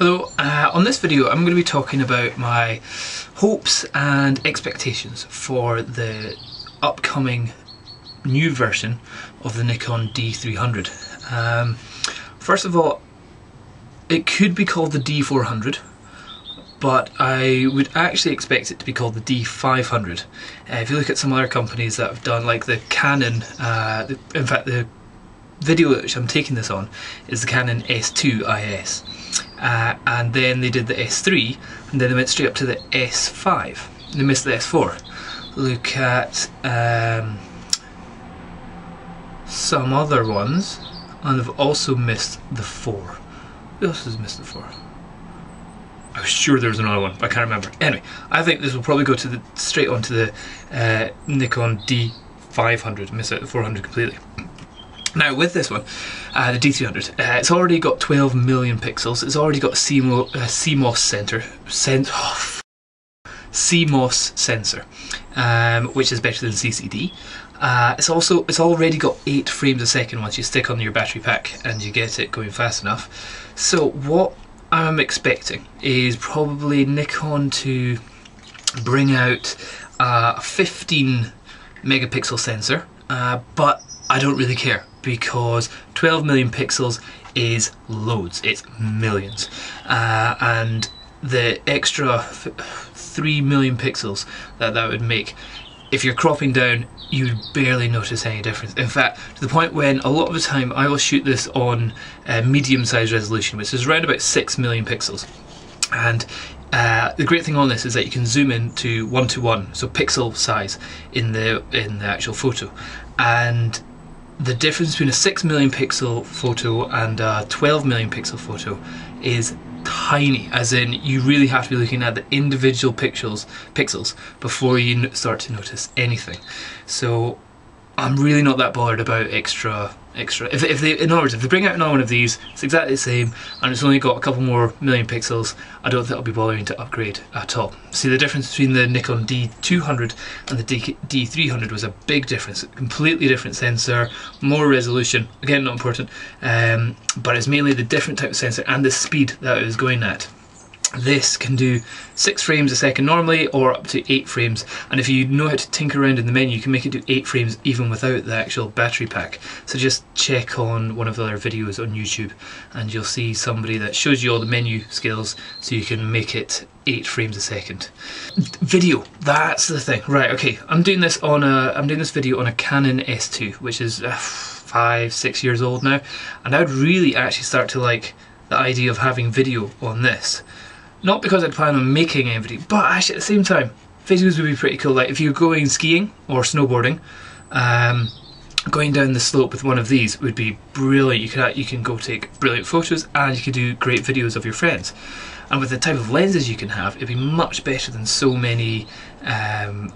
Hello, on this video I'm going to be talking about my hopes and expectations for the upcoming new version of the Nikon D300. First of all, it could be called the D400, but I would actually expect it to be called the D500. If you look at some other companies that have done, like the Canon, in fact the video which I'm taking this on is the Canon S2 IS. And then they did the S3, and then they went straight up to the S5. They missed the S4. Look at some other ones, and they've also missed the 4. Who else has missed the 4? I was sure there was another one, but I can't remember. Anyway, I think this will probably go to straight onto the Nikon D500, miss out the 400 completely. Now with this one, the D300, it's already got 12 million pixels. It's already got a CMOS sensor, which is better than CCD. It's already got 8 frames a second once you stick on your battery pack and you get it going fast enough. So what I'm expecting is probably Nikon to bring out a 15 megapixel sensor, but I don't really care, because 12 million pixels is loads, it's millions, and the extra 3 million pixels that would make, if you're cropping down, you would barely notice any difference. In fact, to the point when a lot of the time I will shoot this on medium size resolution, which is around about 6 million pixels. And the great thing on this is that you can zoom in to 1:1, so pixel size in the actual photo, and the difference between a 6 million pixel photo and a 12 million pixel photo is tiny, as in you really have to be looking at the individual pixels before you start to notice anything. So I'm really not that bothered about extra. If they, in other words, if they bring out another one of these, it's exactly the same, and it's only got a couple more million pixels, I don't think I'll be bothering to upgrade at all. See, the difference between the Nikon D200 and the D300 was a big difference. A completely different sensor, more resolution. Again, not important, but it's mainly the different type of sensor and the speed that it was going at. This can do 6 frames a second normally, or up to 8 frames, and if you know how to tinker around in the menu, you can make it do 8 frames even without the actual battery pack. So just check on one of the other videos on YouTube and you'll see somebody that shows you all the menu skills so you can make it 8 frames a second. Video, that's the thing. Right, okay, I'm doing this video on a Canon S2, which is 5-6 years old now, and I would really actually start to like the idea of having video on this. Not because I'd plan on making any video, but actually at the same time, videos would be pretty cool. Like if you're going skiing or snowboarding, going down the slope with one of these would be brilliant. You can go take brilliant photos, and you can do great videos of your friends. And with the type of lenses you can have, it'd be much better than so many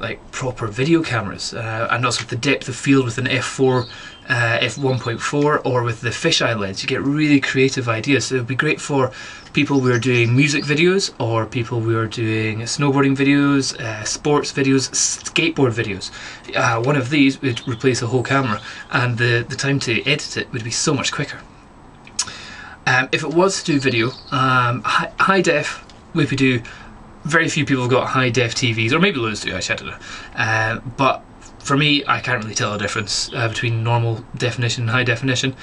like proper video cameras, and also with the depth of field with an f4, f1.4, or with the fisheye lens, you get really creative ideas. So it'd be great for people who are doing music videos, or people who are doing snowboarding videos, sports videos, skateboard videos. One of these would replace a whole camera, and the time to edit it would be so much quicker. If it was to do video, high def, we could do. Very few people have got high def TVs, or maybe loads do, actually, I don't know. But for me, I can't really tell the difference between normal definition and high definition.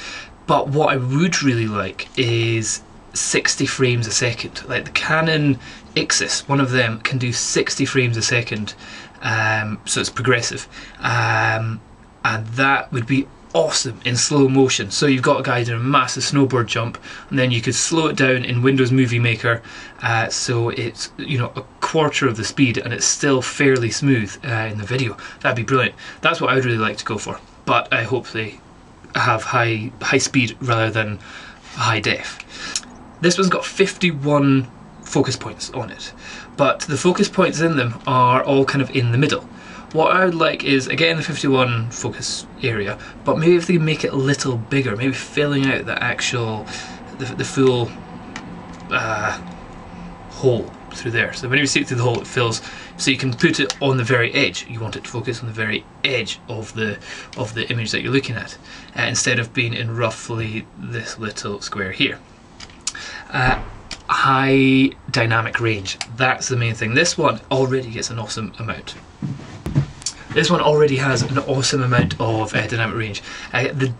But what I would really like is 60 frames a second. Like the Canon Ixus, one of them can do 60 frames a second, so it's progressive, and that would be awesome in slow motion. So you've got a guy doing a massive snowboard jump, and then you could slow it down in Windows Movie Maker, so it's, you know, a quarter of the speed, and it's still fairly smooth in the video. That'd be brilliant. That's what I would really like to go for, but I hope they have high speed rather than high def. This one's got 51 focus points on it, but the focus points in them are all kind of in the middle. What I would like is, again, the 51 focus area, but maybe if they make it a little bigger, maybe filling out the actual, the full hole through there. So when you see it through the hole, it fills, so you can put it on the very edge. You want it to focus on the very edge of the image that you're looking at, instead of being in roughly this little square here. high dynamic range. That's the main thing. This one already gets an awesome amount. This one already has an awesome amount of dynamic range. The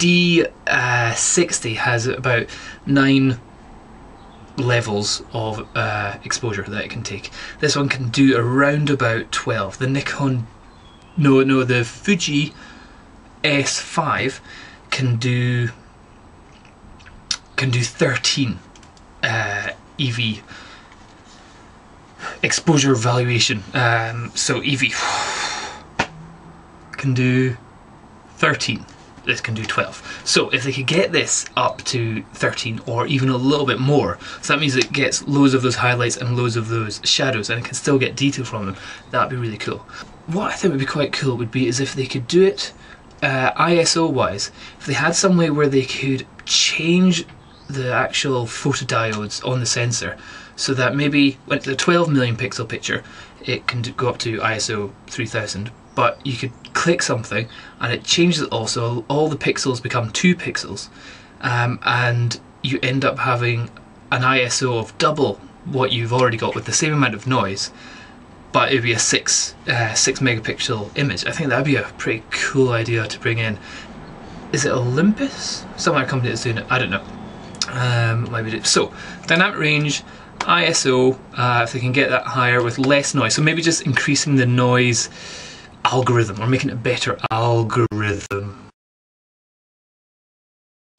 D60 has about 9 levels of exposure that it can take. This one can do around about 12. The Nikon, the Fuji S5 can do 13 EV exposure valuation. So EV can do 13. This can do 12. So if they could get this up to 13 or even a little bit more, so that means it gets loads of those highlights and loads of those shadows, and it can still get detail from them, that'd be really cool. What I think would be quite cool would be is if they could do it ISO wise, if they had some way where they could change the actual photodiodes on the sensor, so that maybe when it's a 12 million pixel picture, it can go up to ISO 3000, but you could click something and it changes it all, so all the pixels become 2 pixels, and you end up having an ISO of double what you've already got with the same amount of noise, but it would be a 6 megapixel image. I think that would be a pretty cool idea to bring in. Is it Olympus? Some other company that's doing it, I don't know. So, dynamic range, ISO, if they can get that higher with less noise, so maybe just increasing the noise algorithm or making it a better algorithm,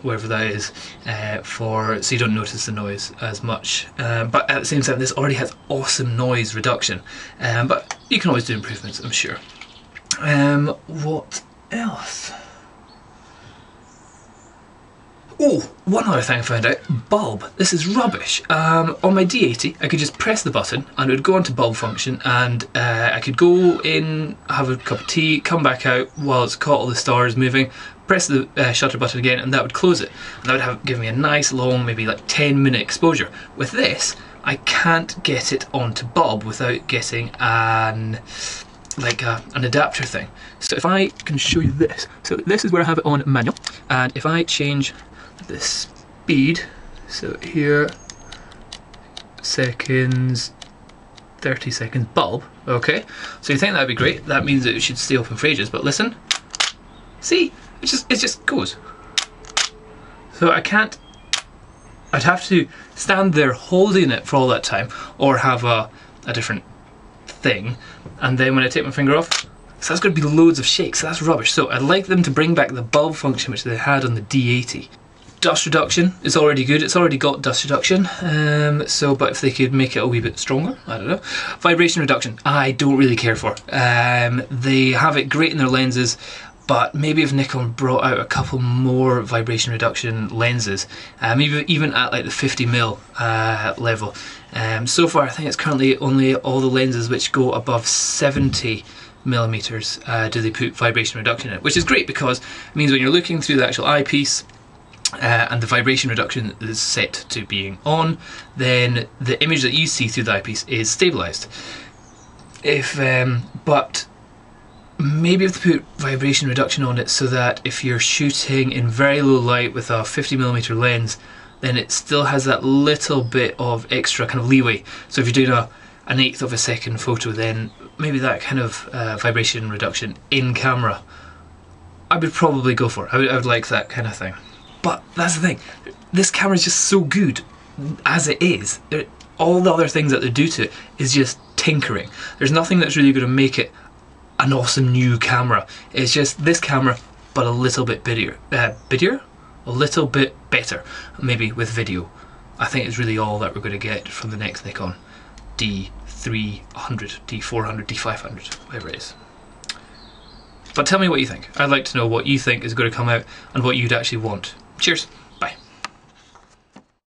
whatever that is, so you don't notice the noise as much. But at the same time, this already has awesome noise reduction, but you can always do improvements, I'm sure. What else? Oh, one other thing I found out, bulb. This is rubbish. On my D80, I could just press the button and it would go into bulb function, and I could go in, have a cup of tea, come back out while it's caught all the stars moving, press the shutter button again, and that would close it. And that would give me a nice long, maybe like 10-minute exposure. With this, I can't get it onto bulb without getting an adapter thing. So if I can show you this, so this is where I have it on manual, and if I change the speed, so here, seconds, 30 seconds, bulb, okay, so you think that'd be great, that means that it should stay open for ages, but listen, see, it just goes. So I'd have to stand there holding it for all that time, or have a different thing, and then when I take my finger off, so that's going to be loads of shakes, so that's rubbish. So I'd like them to bring back the bulb function which they had on the D80. Dust reduction is already good, it's already got dust reduction, but if they could make it a wee bit stronger, I don't know. Vibration reduction, I don't really care for. They have it great in their lenses, but maybe if Nikon brought out a couple more vibration reduction lenses, maybe even at like the 50mm level. So far I think it's currently only all the lenses which go above 70mm do they put vibration reduction in it, which is great because it means when you're looking through the actual eyepiece and the vibration reduction is set to being on, then the image that you see through the eyepiece is stabilised. But maybe if they put vibration reduction on it so that if you're shooting in very low light with a 50mm lens, then it still has that little bit of extra kind of leeway. So if you're doing an 1/8 of a second photo, then maybe that kind of vibration reduction in camera, I would probably go for. I would like that kind of thing. But that's the thing, this camera is just so good as it is. All the other things that they do to it is just tinkering. There's nothing that's really going to make it an awesome new camera. It's just this camera, but a little bit a little bit better, maybe with video. I think it's really all that we're going to get from the next Nikon D300, D400, D500, whatever it is. But tell me what you think. I'd like to know what you think is going to come out and what you'd actually want. Cheers.